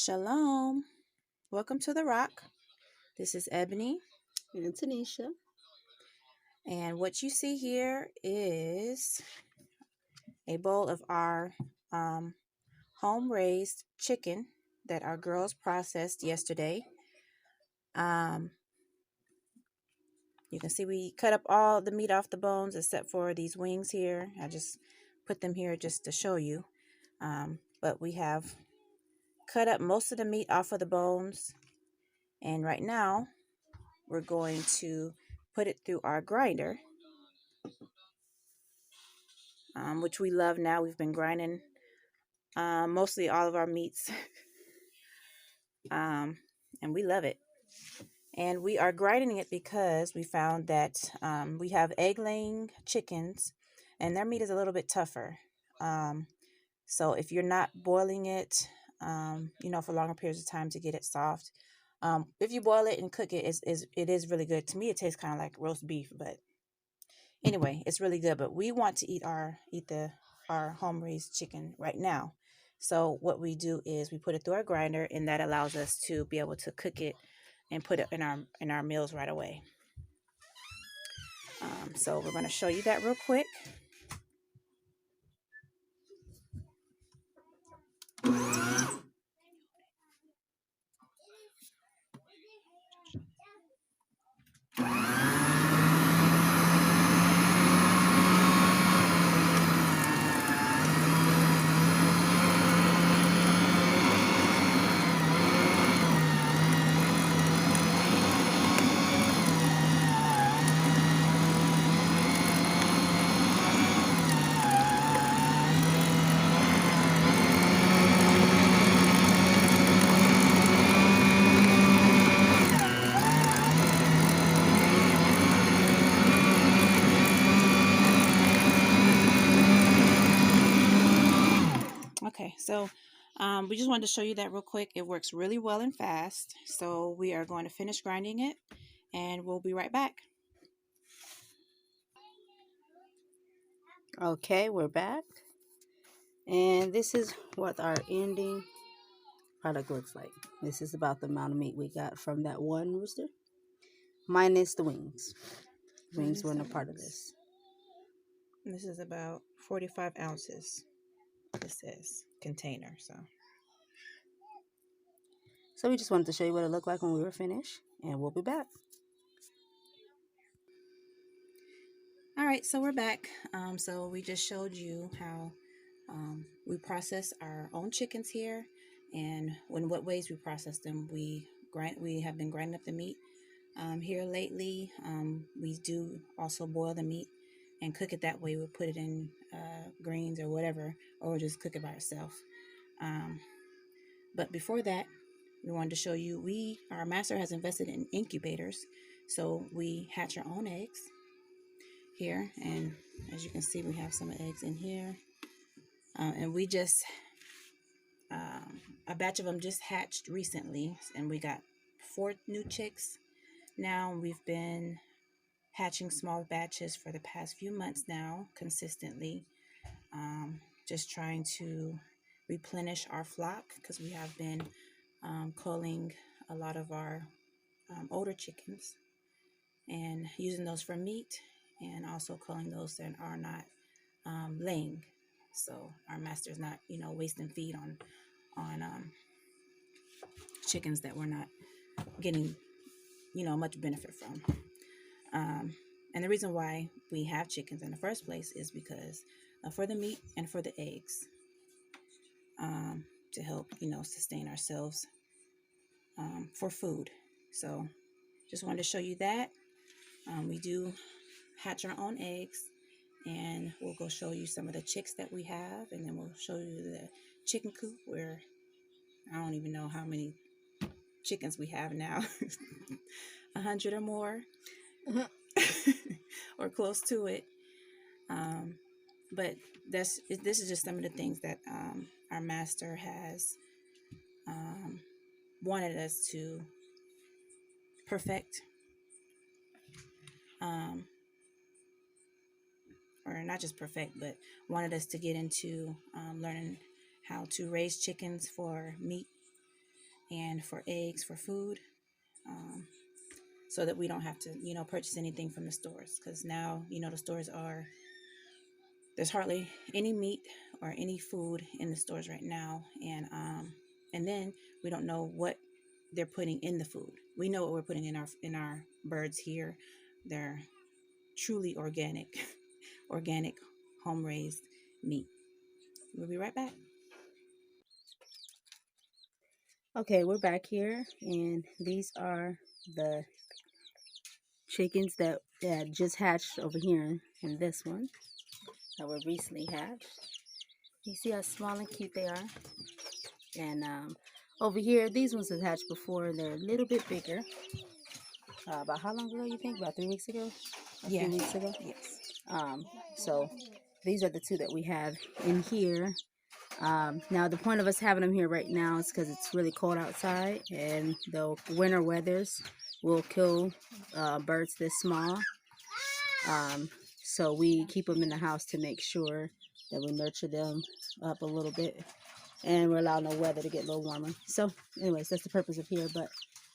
Shalom. Welcome to the Rock. This is Ebony. And Tanisha. And what you see here is a bowl of our home raised chicken that our girls processed yesterday. You can see we cut up all the meat off the bones except for these wings here. I just put them here just to show you. But we have cut up most of the meat off of the bones. And right now, we're going to put it through our grinder, which we love now. We've been grinding mostly all of our meats, and we love it. And we are grinding it because we found that we have egg-laying chickens, and their meat is a little bit tougher. So if you're not boiling it, for longer periods of time to get it soft, if you boil it and cook it, it is really good. To me, it tastes kind of like roast beef, but anyway, it's really good. But we want to eat our home raised chicken right now. So what we do is we put it through our grinder, and that allows us to be able to cook it and put it in our meals right away. So we're going to show you that real quick. Okay, so we just wanted to show you that real quick. It works really well and fast. So we are going to finish grinding it, and we'll be right back. Okay, we're back. And this is what our ending product looks like. This is about the amount of meat we got from that one rooster, minus the wings. Wings weren't a part of this. This is about 45 ounces. This is container. So we just wanted to show you what it looked like when we were finished, and we'll be back. All right, so we're back. So we just showed you how we process our own chickens here, and in what ways we process them. We have been grinding up the meat here lately. We do also boil the meat and cook it that way. We'll put it in greens or whatever, or we'll just cook it by itself. But before that, we wanted to show you our master has invested in incubators, so we hatch our own eggs here, and as you can see, we have some eggs in here, and we just a batch of them just hatched recently, and we got 4 new chicks now. We've been hatching small batches for the past few months now consistently, just trying to replenish our flock because we have been culling a lot of our older chickens and using those for meat, and also culling those that are not laying. So our master is not, wasting feed on chickens that we're not getting, much benefit from. And the reason why we have chickens in the first place is because for the meat and for the eggs, to help, sustain ourselves for food. So just wanted to show you that. We do hatch our own eggs, and we'll go show you some of the chicks that we have, and then we'll show you the chicken coop where I don't even know how many chickens we have now. 100 or more. Or close to it. But this is just some of the things that our master has wanted us to perfect, or not just perfect, but wanted us to get into learning how to raise chickens for meat, and for eggs for food, so that we don't have to, purchase anything from the stores. Because now, the stores are, there's hardly any meat or any food in the stores right now. And then we don't know what they're putting in the food. We know what we're putting in our birds here. They're truly organic, organic, home raised meat. We'll be right back. Okay, we're back here, and these are the chickens that just hatched over here in this one that were recently hatched. You see how small and cute they are. And over here, these ones have hatched before. They're a little bit bigger. About how long ago you think? About 3 weeks ago? A Yeah. few weeks ago? Yes. So these are the two that we have in here. Now the point of us having them here right now is because it's really cold outside, and the winter weathers will kill birds this small. So we keep them in the house to make sure that we nurture them up a little bit, and we're allowing the weather to get a little warmer. So anyways, that's the purpose of here. But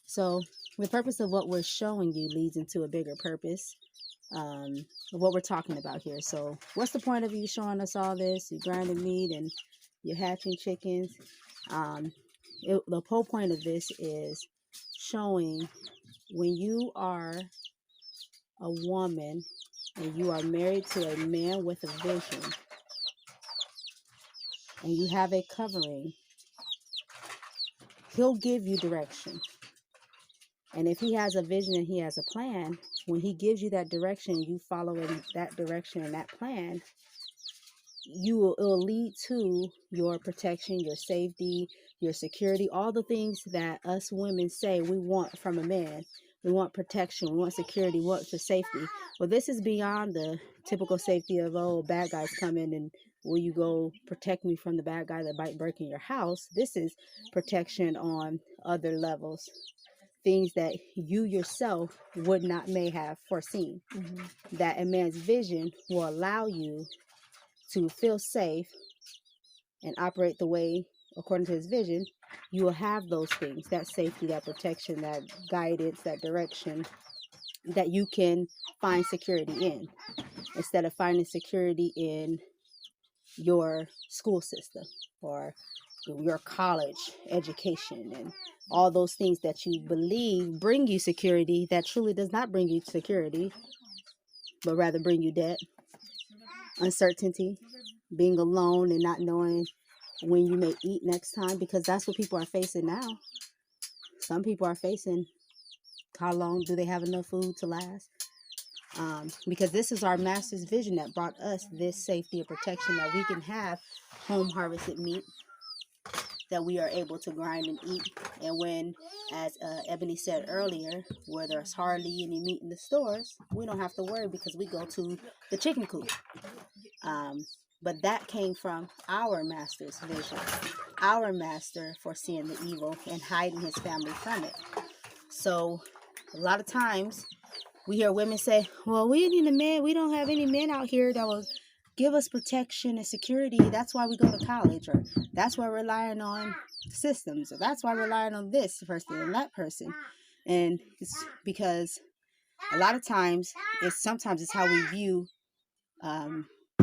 so the purpose of what we're showing you leads into a bigger purpose of what we're talking about here. So what's the point of you showing us all this? You grinding meat and you're hatching chickens. The whole point of this is showing when you are a woman and you are married to a man with a vision and you have a covering, he'll give you direction. And if he has a vision and he has a plan, when he gives you that direction, you follow in that direction and that plan, it'll lead to your protection, your safety, your security, all the things that us women say we want from a man. We want protection, we want security, we want the safety. Well, this is beyond the typical safety of, oh, bad guys come in and will you go protect me from the bad guy that might break in your house? This is protection on other levels, things that you yourself would not may have foreseen. Mm-hmm. That a man's vision will allow you to feel safe and operate the way according to his vision. You will have those things, that safety, that protection, that guidance, that direction that you can find security in, instead of finding security in your school system or your college education and all those things that you believe bring you security, that truly does not bring you security, but rather bring you debt, uncertainty, being alone and not knowing when you may eat next time, because that's what people are facing now. Some people are facing, how long do they have enough food to last? Because this is our master's vision that brought us this safety and protection, that we can have home harvested meat that we are able to grind and eat. And when, as Ebony said earlier, where there's hardly any meat in the stores, we don't have to worry because we go to the chicken coop. But that came from our master's vision, our master foreseeing the evil and hiding his family from it. So a lot of times we hear women say, well, we need a man. We don't have any men out here that will give us protection and security. That's why we go to college, or that's why we're relying on systems, or that's why we're relying on this person and that person. And it's because a lot of times it's how we view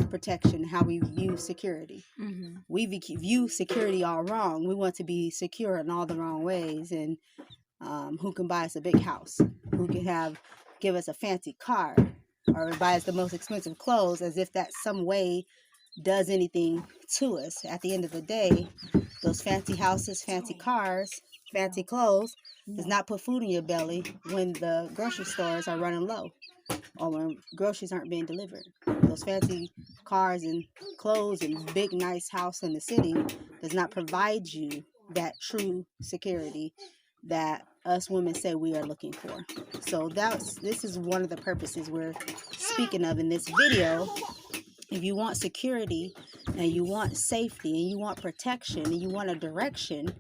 protection, how we view security. Mm-hmm. We view security all wrong. We want to be secure in all the wrong ways. And who can buy us a big house? Who can give us a fancy car, or buy us the most expensive clothes, as if that some way does anything to us. At the end of the day, those fancy houses, fancy cars, fancy clothes does not put food in your belly when the grocery stores are running low, or when groceries aren't being delivered. Those fancy cars and clothes and big nice house in the city does not provide you that true security that us women say we are looking for. So this is one of the purposes we're speaking of in this video. If you want security and you want safety and you want protection and you want a direction,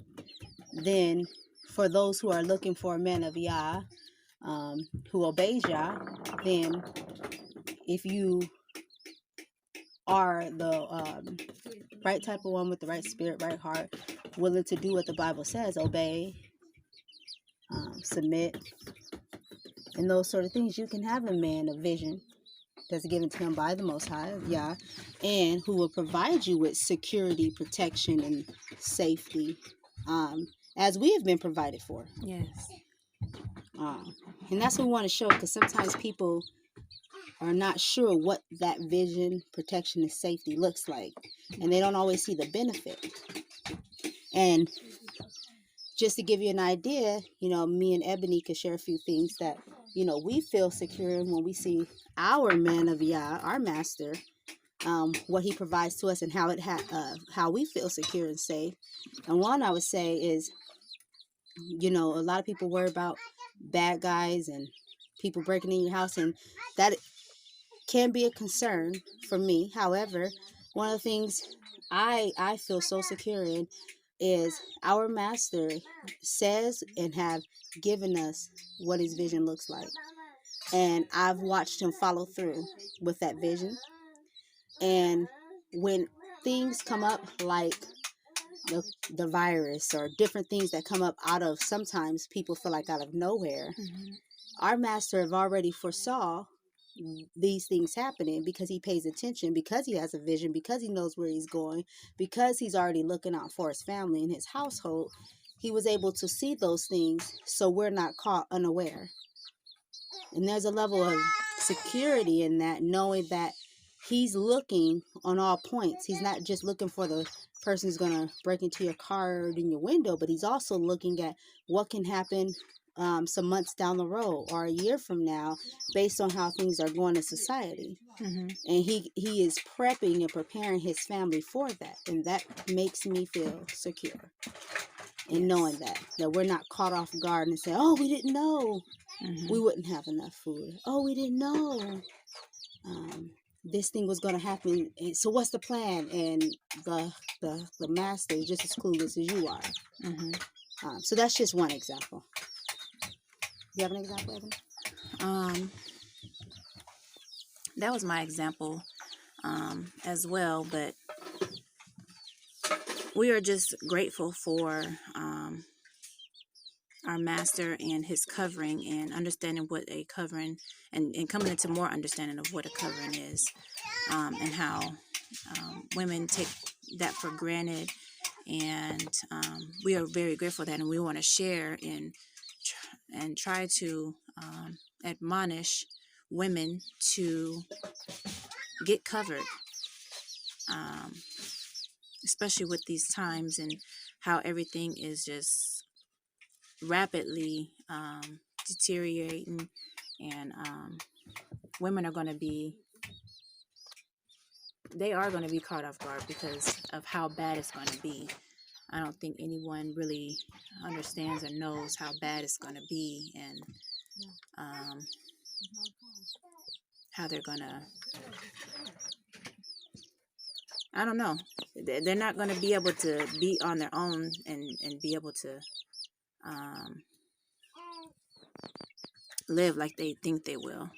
then for those who are looking for a man of Yah, who obeys Yah, then if you are the right type of one with the right spirit, right heart, willing to do what the Bible says, obey, submit, and those sort of things, you can have a man of vision that's given to him by the Most High, Yah, and who will provide you with security, protection, and safety, as we have been provided for. Yes. And that's what we want to show, because sometimes people are not sure what that vision, protection, and safety looks like, and they don't always see the benefit. And just to give you an idea, me and Ebony could share a few things that, we feel secure in when we see our man of Yah, our master, what he provides to us and how we feel secure and safe. And one I would say is, a lot of people worry about bad guys and people breaking in your house, and that can be a concern for me. However, one of the things I feel so secure in is our master says and have given us what his vision looks like. And I've watched him follow through with that vision. And when things come up like the virus or different things that come up out of, sometimes people feel like out of nowhere, our master have already foresaw these things happening, because he pays attention, because he has a vision, because he knows where he's going, because he's already looking out for his family and his household. He was able to see those things, so we're not caught unaware. And there's a level of security in that, knowing that he's looking on all points. He's not just looking for the person who's going to break into your car or in your window, but he's also looking at what can happen some months down the road or a year from now, based on how things are going in society. And he is prepping and preparing his family for that, and that makes me feel secure in knowing that we're not caught off guard and say, oh, we didn't know we wouldn't have enough food. Oh, we didn't know this thing was going to happen, and so what's the plan? And the master is just as clueless as you are. So that's just one example. You have an example, Evan? That was my example as well, but we are just grateful for our master and his covering, and understanding what a covering, and coming into more understanding of what a covering is, and how women take that for granted. And we are very grateful for that, and we want to share and try to admonish women to get covered, especially with these times and how everything is just rapidly deteriorating, and women are going to be caught off guard because of how bad it's going to be. I don't think anyone really understands or knows how bad it's going to be, and how they're going to, I don't know. They're not going to be able to be on their own and be able to live like they think they will.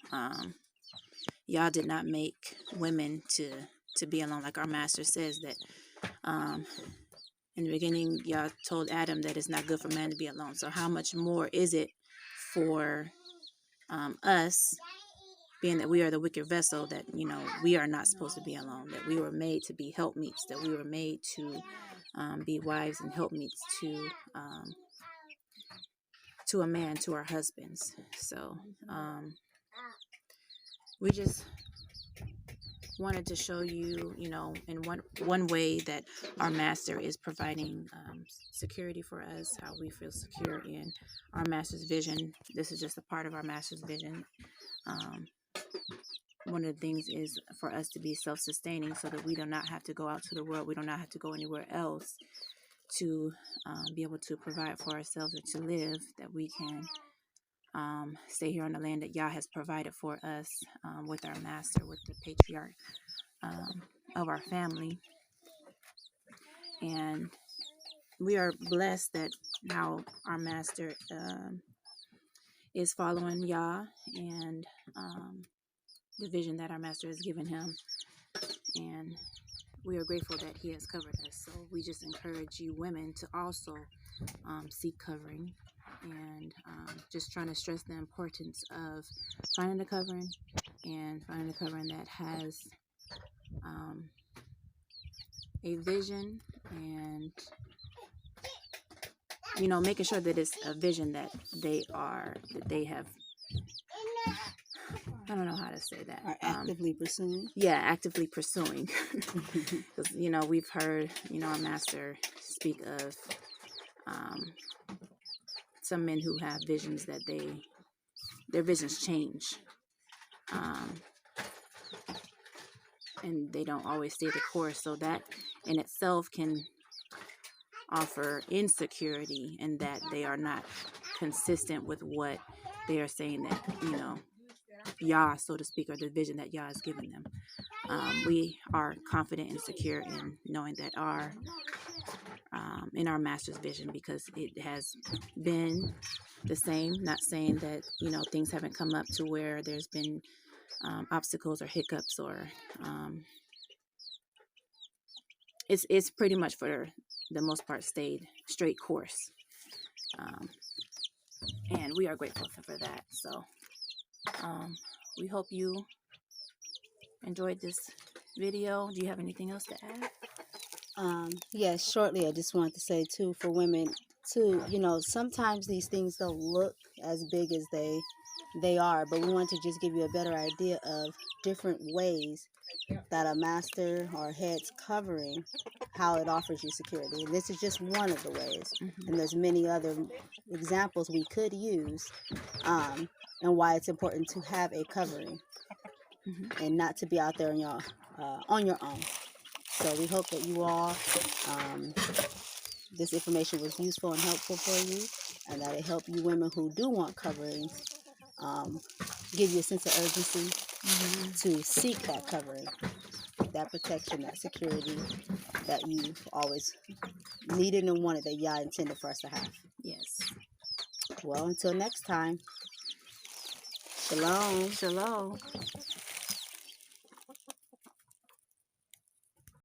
Y'all did not make women to be alone, like our master says that in the beginning y'all told Adam that it's not good for man to be alone. So how much more is it for us, being that we are the wicked vessel, that we are not supposed to be alone, that we were made to be helpmeets, that we were made to be wives and helpmeets to a man, to our husbands. So we just wanted to show you, in one way that our master is providing security for us, how we feel secure in our master's vision. This is just a part of our master's vision. One of the things is for us to be self-sustaining, so that we do not have to go out to the world. We do not have to go anywhere else to be able to provide for ourselves or to live, that we can stay here on the land that Yah has provided for us, with our master, with the patriarch of our family. And we are blessed that now our master is following Yah and the vision that our master has given him. And we are grateful that He has covered us. So we just encourage you women to also seek covering, and just trying to stress the importance of finding a covering, and finding a covering that has a vision, and making sure that it's a vision that they have. I don't know how to say that. Are actively pursuing. Yeah, actively pursuing. Because we've heard our master speak of some men who have visions that their visions change, and they don't always stay the course. So that in itself can offer insecurity, in that they are not consistent with what they are saying that Yah, so to speak, or the vision that Yah has given them. We are confident and secure in knowing that in our master's vision, because it has been the same. Not saying that things haven't come up to where there's been obstacles or hiccups, or it's pretty much for the most part stayed straight course, and we are grateful for that. So we hope you enjoyed this video. Do you have anything else to add? Yes, shortly, I just wanted to say too, for women too, sometimes these things don't look as big as they are, but we want to just give you a better idea of different ways that a master or head's covering, how it offers you security. And this is just one of the ways, and there's many other examples we could use, and why it's important to have a covering, and not to be out there on your own. So we hope that you all, this information was useful and helpful for you, and that it helped you women who do want coverings, give you a sense of urgency to seek that covering, that protection, that security that you've always needed and wanted, that Yah intended for us to have. Yes. Well, until next time, shalom. Shalom.